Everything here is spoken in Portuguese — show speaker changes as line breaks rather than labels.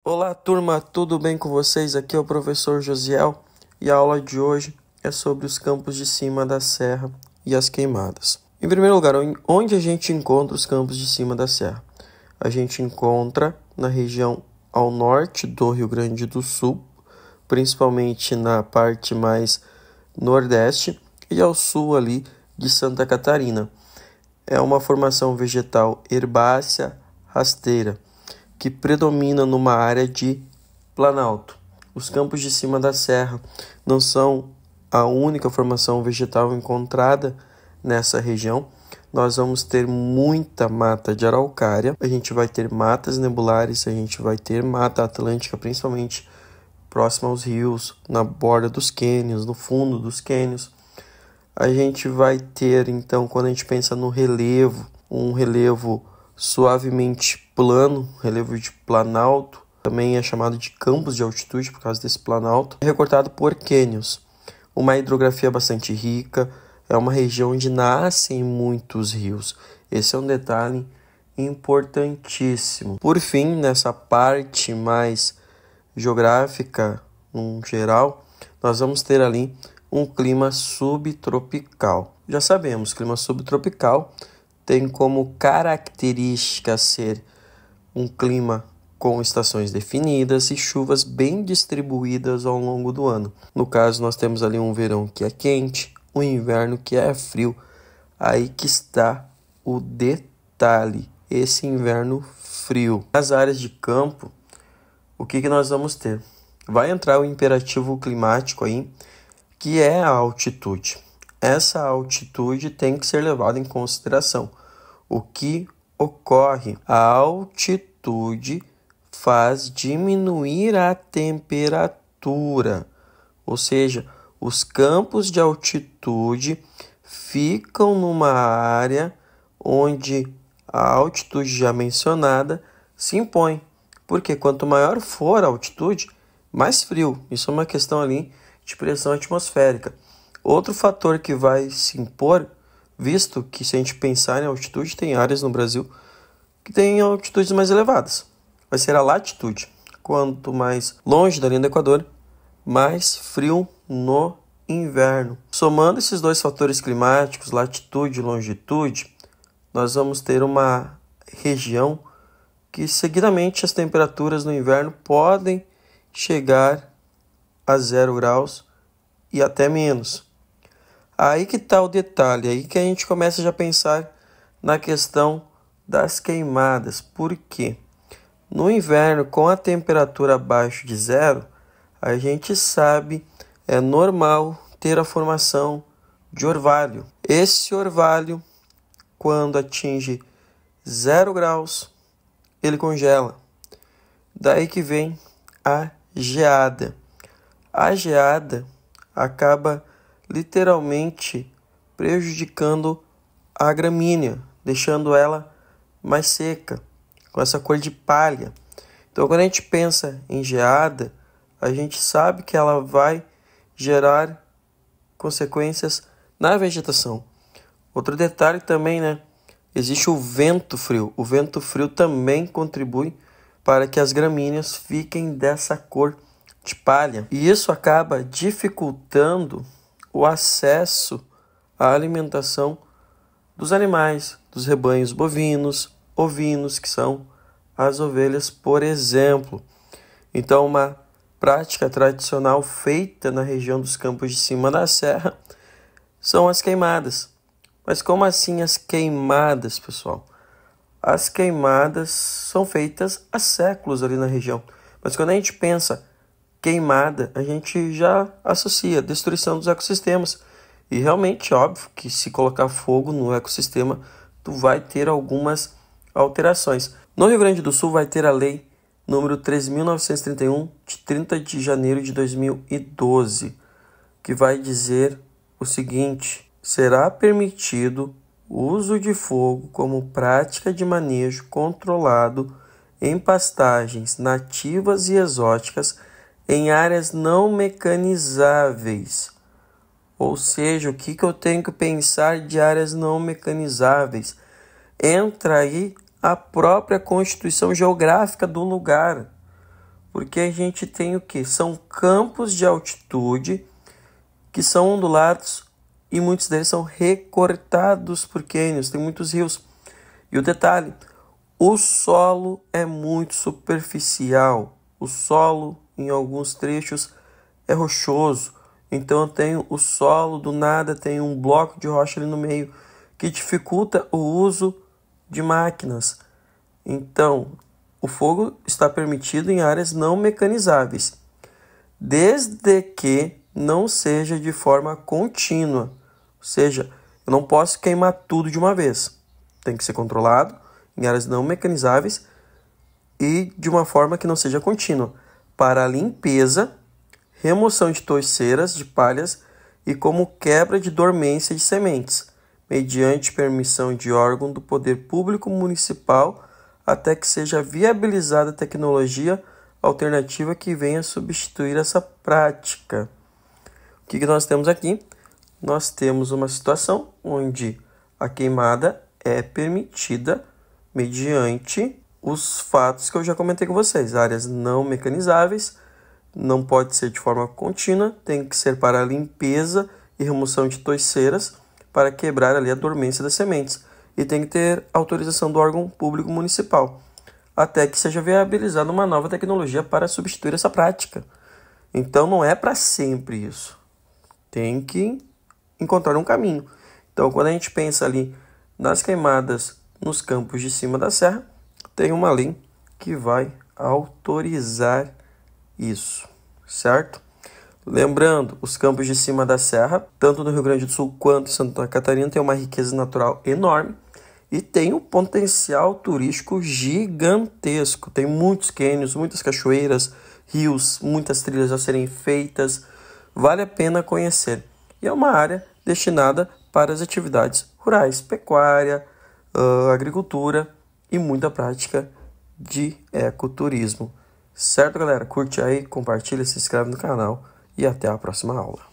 Olá, turma, tudo bem com vocês? Aqui é o professor Josiel e a aula de hoje é sobre os campos de cima da serra e as queimadas. Em primeiro lugar, onde a gente encontra os campos de cima da serra? A gente encontra na região ao norte do Rio Grande do Sul, principalmente na parte mais nordeste e ao sul ali de Santa Catarina. É uma formação vegetal herbácea rasteira que predomina numa área de planalto. Os campos de cima da serra não são a única formação vegetal encontrada nessa região. Nós vamos ter muita mata de araucária, a gente vai ter matas nebulares, a gente vai ter mata atlântica, principalmente próxima aos rios, na borda dos cânions, no fundo dos cânions. A gente vai ter, então, quando a gente pensa no relevo, um relevo suavemente plano, relevo de planalto, também é chamado de campos de altitude por causa desse planalto, recortado por cânions. Uma hidrografia bastante rica, é uma região onde nascem muitos rios. Esse é um detalhe importantíssimo. Por fim, nessa parte mais geográfica, no geral, nós vamos ter ali um clima subtropical. Já sabemos, clima subtropical tem como característica ser um clima com estações definidas e chuvas bem distribuídas ao longo do ano. No caso, nós temos ali um verão que é quente, um inverno que é frio. Aí que está o detalhe, esse inverno frio. Nas áreas de campo, o que nós vamos ter? Vai entrar o imperativo climático aí, que é a altitude. Essa altitude tem que ser levada em consideração. O que ocorre? A altitude faz diminuir a temperatura, ou seja, os campos de altitude ficam numa área onde a altitude já mencionada se impõe, porque quanto maior for a altitude, mais frio. Isso é uma questão ali de pressão atmosférica. Outro fator que vai se impor, visto que se a gente pensar em altitude, tem áreas no Brasil que têm altitudes mais elevadas. Vai ser a latitude. Quanto mais longe da linha do Equador, mais frio no inverno. Somando esses dois fatores climáticos, latitude e longitude, nós vamos ter uma região que seguidamente as temperaturas no inverno podem chegar a 0 graus e até menos. Aí que está o detalhe, aí que a gente começa já a pensar na questão das queimadas. Por quê? No inverno, com a temperatura abaixo de 0, a gente sabe, é normal ter a formação de orvalho. Esse orvalho, quando atinge 0 graus, ele congela. Daí que vem a geada. A geada acaba literalmente prejudicando a gramínea, deixando ela mais seca, com essa cor de palha. Então, quando a gente pensa em geada, a gente sabe que ela vai gerar consequências na vegetação. Outro detalhe também, existe o vento frio. O vento frio também contribui para que as gramíneas fiquem dessa cor de palha. E isso acaba dificultando o acesso à alimentação dos animais, dos rebanhos bovinos, ovinos, que são as ovelhas, por exemplo. Então, uma prática tradicional feita na região dos campos de cima da serra são as queimadas. Mas como assim as queimadas, pessoal? As queimadas são feitas há séculos ali na região. Mas quando a gente pensa queimada, a gente já associa destruição dos ecossistemas. E realmente, óbvio que se colocar fogo no ecossistema, tu vai ter algumas alterações. No Rio Grande do Sul vai ter a lei número 13.931, de 30 de janeiro de 2012, que vai dizer o seguinte: será permitido o uso de fogo como prática de manejo controlado em pastagens nativas e exóticas em áreas não mecanizáveis. Ou seja, o que eu tenho que pensar de áreas não mecanizáveis? Entra aí a própria constituição geográfica do lugar. Porque a gente tem o quê? São campos de altitude que são ondulados e muitos deles são recortados por cânions, tem muitos rios. E o detalhe, o solo é muito superficial. O solo, em alguns trechos, é rochoso. Então eu tenho o solo, do nada tem um bloco de rocha ali no meio, que dificulta o uso de máquinas. Então, o fogo está permitido em áreas não mecanizáveis, desde que não seja de forma contínua. Ou seja, eu não posso queimar tudo de uma vez. Tem que ser controlado em áreas não mecanizáveis e de uma forma que não seja contínua, para limpeza, remoção de touceiras, de palhas e como quebra de dormência de sementes, mediante permissão de órgão do poder público municipal, até que seja viabilizada a tecnologia alternativa que venha substituir essa prática. O que nós temos aqui? Nós temos uma situação onde a queimada é permitida mediante os fatos que eu já comentei com vocês. Áreas não mecanizáveis, não pode ser de forma contínua, tem que ser para limpeza e remoção de touceiras para quebrar ali a dormência das sementes. E tem que ter autorização do órgão público municipal, até que seja viabilizada uma nova tecnologia para substituir essa prática. Então não é para sempre isso. Tem que encontrar um caminho. Então quando a gente pensa ali nas queimadas nos campos de cima da serra, tem uma lei que vai autorizar isso, certo? Lembrando, os campos de cima da serra, tanto no Rio Grande do Sul quanto em Santa Catarina, tem uma riqueza natural enorme e tem um potencial turístico gigantesco. Tem muitos cânions, muitas cachoeiras, rios, muitas trilhas a serem feitas. Vale a pena conhecer. E é uma área destinada para as atividades rurais, pecuária, agricultura e muita prática de ecoturismo. Certo, galera? Curte aí, compartilha, se inscreve no canal e até a próxima aula.